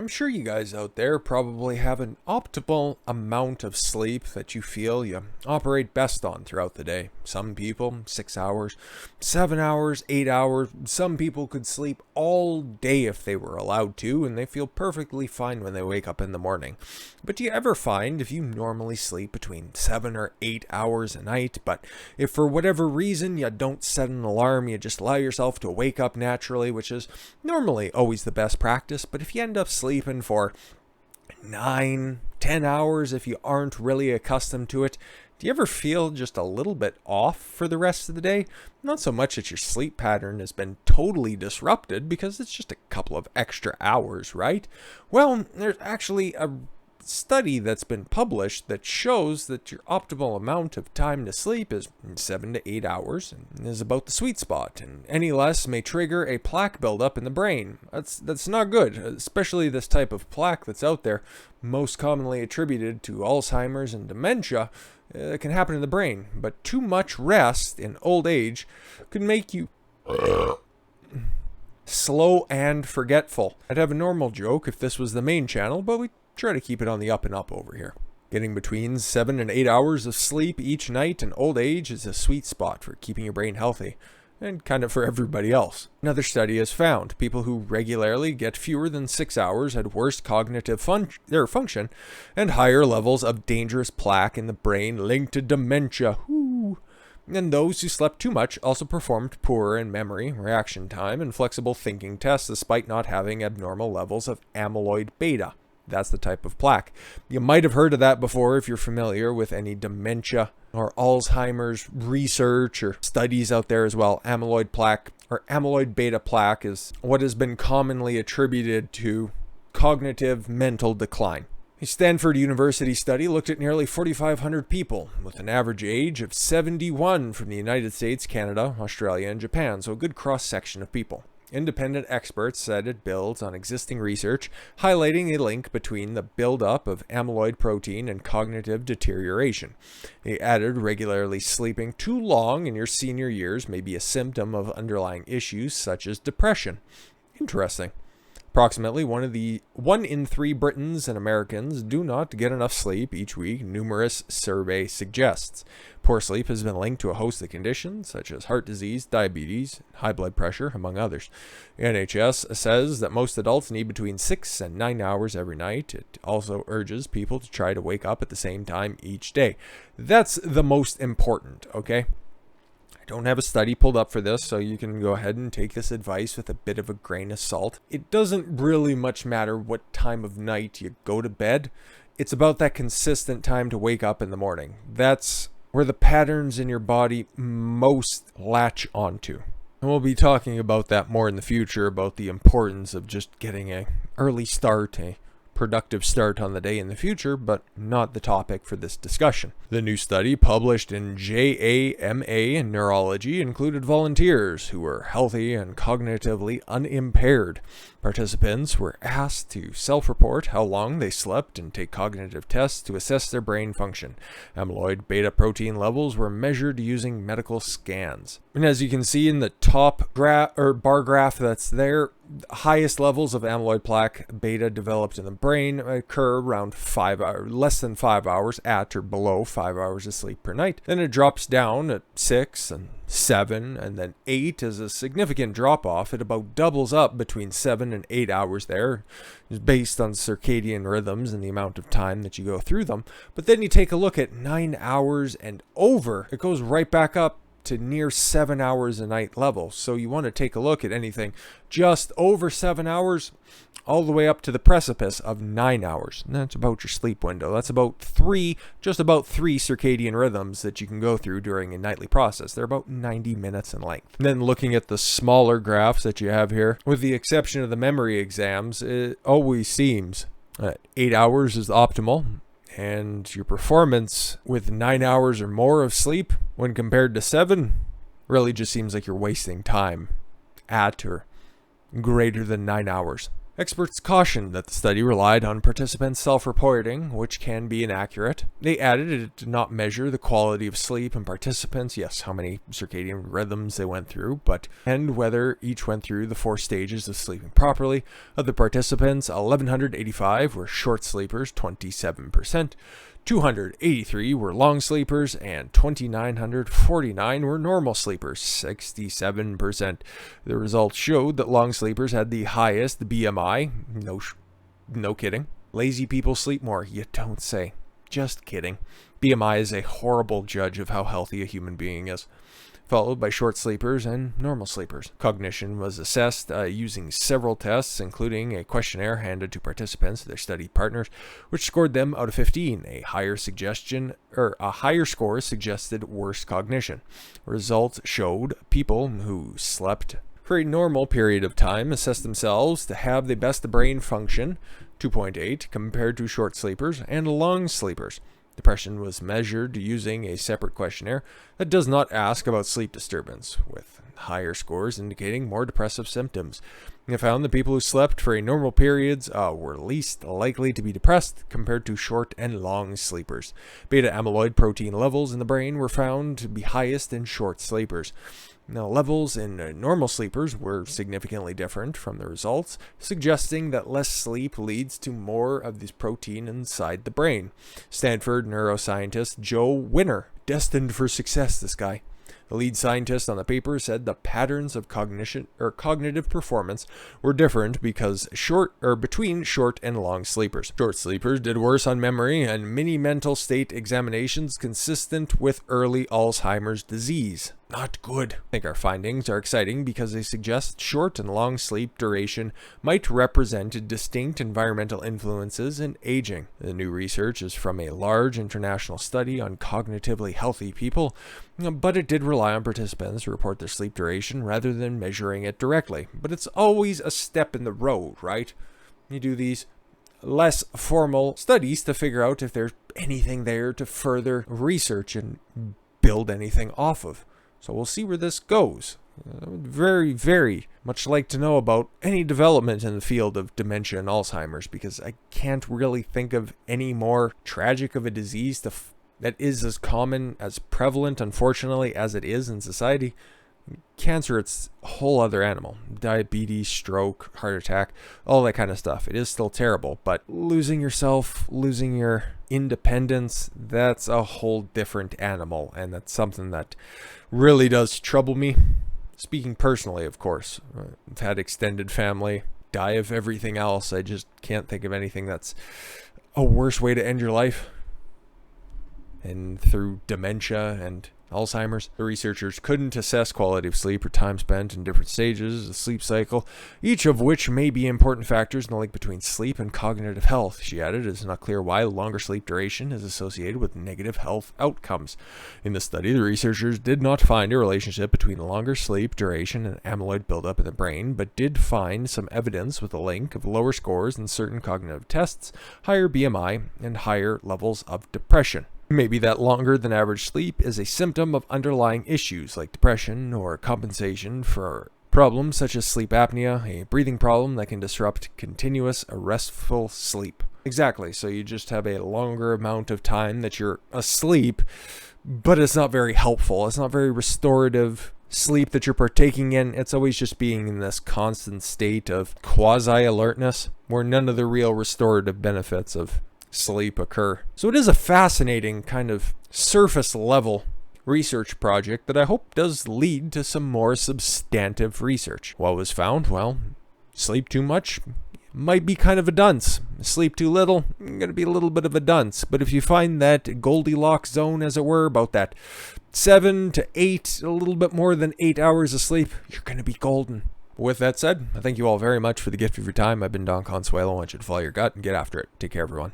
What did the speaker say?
I'm sure you guys out there probably have an optimal amount of sleep that you feel you operate best on throughout the day. Some people, 6 hours, 7 hours, 8 hours. Some people could sleep all day if they were allowed to, and they feel perfectly fine when they wake up in the morning. But do you ever find if you normally sleep between 7 or 8 hours a night, but if for whatever reason you don't set an alarm, you just allow yourself to wake up naturally, which is normally always the best practice, but if you end up sleeping for 9, 10 hours if you aren't really accustomed to it, do you ever feel just a little bit off for the rest of the day? Not so much that your sleep pattern has been totally disrupted because it's just a couple of extra hours, right? Well, there's actually a study that's been published that shows that your optimal amount of time to sleep is 7 to 8 hours and is about the sweet spot, and any less may trigger a plaque buildup in the brain. That's not good, especially this type of plaque that's out there, most commonly attributed to Alzheimer's and dementia. It can happen in the brain, but too much rest in old age could make you slow and forgetful. I'd have a normal joke if this was the main channel, but we try to keep it on the up and up over here. Getting between 7 and 8 hours of sleep each night in old age is a sweet spot for keeping your brain healthy, and kind of for everybody else. Another study has found people who regularly get fewer than 6 hours had worse cognitive function and higher levels of dangerous plaque in the brain linked to dementia. And those who slept too much also performed poorer in memory, reaction time, and flexible thinking tests despite not having abnormal levels of amyloid beta. That's the type of plaque. You might have heard of that before if you're familiar with any dementia or Alzheimer's research or studies out there as well. Amyloid plaque or amyloid beta plaque is what has been commonly attributed to cognitive mental decline. A Stanford University study looked at nearly 4,500 people with an average age of 71 from the United States, Canada, Australia, and Japan, so a good cross-section of people. Independent experts said it builds on existing research, highlighting a link between the buildup of amyloid protein and cognitive deterioration. They added regularly sleeping too long in your senior years may be a symptom of underlying issues such as depression. Interesting. Approximately 1 in 3 Britons and Americans do not get enough sleep each week, numerous survey suggests. Poor sleep has been linked to a host of conditions such as heart disease, diabetes, high blood pressure, among others. The NHS says that most adults need between 6 and 9 hours every night. It also urges people to try to wake up at the same time each day. That's the most important, okay? Don't have a study pulled up for this, so you can go ahead and take this advice with a bit of a grain of salt. It doesn't really much matter what time of night you go to bed. It's about that consistent time to wake up in the morning. That's where the patterns in your body most latch onto. And we'll be talking about that more in the future, about the importance of just getting an early start, a productive start on the day in the future, but not the topic for this discussion. The new study published in JAMA in Neurology included volunteers who were healthy and cognitively unimpaired. Participants were asked to self-report how long they slept and take cognitive tests to assess their brain function. Amyloid beta protein levels were measured using medical scans. And as you can see in the top bar graph that's there, highest levels of amyloid plaque beta developed in the brain occur around 5 hours, less than 5 hours at or below 5 hours of sleep per night. Then it drops down at 6 and 7, and then 8 is a significant drop off. It about doubles up between 7 and 8 hours there, based on circadian rhythms and the amount of time that you go through them. But then you take a look at 9 hours and over, it goes right back up to near 7 hours a night level. So you want to take a look at anything just over 7 hours all the way up to the precipice of 9 hours. And that's about your sleep window. That's just about three circadian rhythms that you can go through during a nightly process. They're about 90 minutes in length. And then looking at the smaller graphs that you have here, with the exception of the memory exams, it always seems that 8 hours is optimal. And your performance with 9 hours or more of sleep when compared to 7 really just seems like you're wasting time at or greater than 9 hours. Experts cautioned that the study relied on participants' self-reporting, which can be inaccurate. They added it did not measure the quality of sleep in participants, yes, how many circadian rhythms they went through, and whether each went through the 4 stages of sleeping properly. Of the participants, 1,185 were short sleepers, 27%. 283 were long sleepers, and 2,949 were normal sleepers, 67%. The results showed that long sleepers had the highest BMI. No kidding. Lazy people sleep more. You don't say. Just kidding. BMI is a horrible judge of how healthy a human being is, followed by short sleepers and normal sleepers. Cognition was assessed using several tests, including a questionnaire handed to participants, their study partners, which scored them out of 15. A higher score suggested worse cognition. Results showed people who slept for a normal period of time assessed themselves to have the best brain function, 2.8, compared to short sleepers and long sleepers. Depression was measured using a separate questionnaire that does not ask about sleep disturbance, with higher scores indicating more depressive symptoms. It found that people who slept for a normal periods were least likely to be depressed compared to short and long sleepers. Beta amyloid protein levels in the brain were found to be highest in short sleepers. Now, levels in normal sleepers were significantly different from the results, suggesting that less sleep leads to more of this protein inside the brain. Stanford neuroscientist Joe Winner, destined for success, this guy. The lead scientist on the paper said the patterns of cognitive performance were different between short and long sleepers. Short sleepers did worse on memory and many mental state examinations consistent with early Alzheimer's disease. Not good. I think our findings are exciting because they suggest short and long sleep duration might represent distinct environmental influences in aging. The new research is from a large international study on cognitively healthy people, but it did rely on participants to report their sleep duration rather than measuring it directly. But it's always a step in the road, right? You do these less formal studies to figure out if there's anything there to further research and build anything off of. So we'll see where this goes. I would very, very much like to know about any development in the field of dementia and Alzheimer's, because I can't really think of any more tragic of a disease that is as common, as prevalent, unfortunately, as it is in society. Cancer, it's a whole other animal. Diabetes, stroke, heart attack, all that kind of stuff. It is still terrible, but losing yourself, losing your independence, that's a whole different animal, and that's something that really does trouble me. Speaking personally, of course. I've had extended family die of everything else. I just can't think of anything that's a worse way to end your life. And through dementia and Alzheimer's, the researchers couldn't assess quality of sleep or time spent in different stages of the sleep cycle, each of which may be important factors in the link between sleep and cognitive health. She added, it is not clear why longer sleep duration is associated with negative health outcomes. In the study, the researchers did not find a relationship between longer sleep duration and amyloid buildup in the brain, but did find some evidence with a link of lower scores in certain cognitive tests, higher BMI, and higher levels of depression. Maybe that longer than average sleep is a symptom of underlying issues like depression or compensation for problems such as sleep apnea, a breathing problem that can disrupt continuous restful sleep. Exactly, so you just have a longer amount of time that you're asleep, but it's not very helpful. It's not very restorative sleep that you're partaking in. It's always just being in this constant state of quasi-alertness where none of the real restorative benefits of sleep occur. So it is a fascinating kind of surface level research project that I hope does lead to some more substantive research. What was found? Well, sleep too much might be kind of a dunce. Sleep too little, going to be a little bit of a dunce. But if you find that Goldilocks zone, as it were, about that 7 to 8, a little bit more than 8 hours of sleep, you're going to be golden. With that said, I thank you all very much for the gift of your time. I've been Don Consuelo. I want you to follow your gut and get after it. Take care, everyone.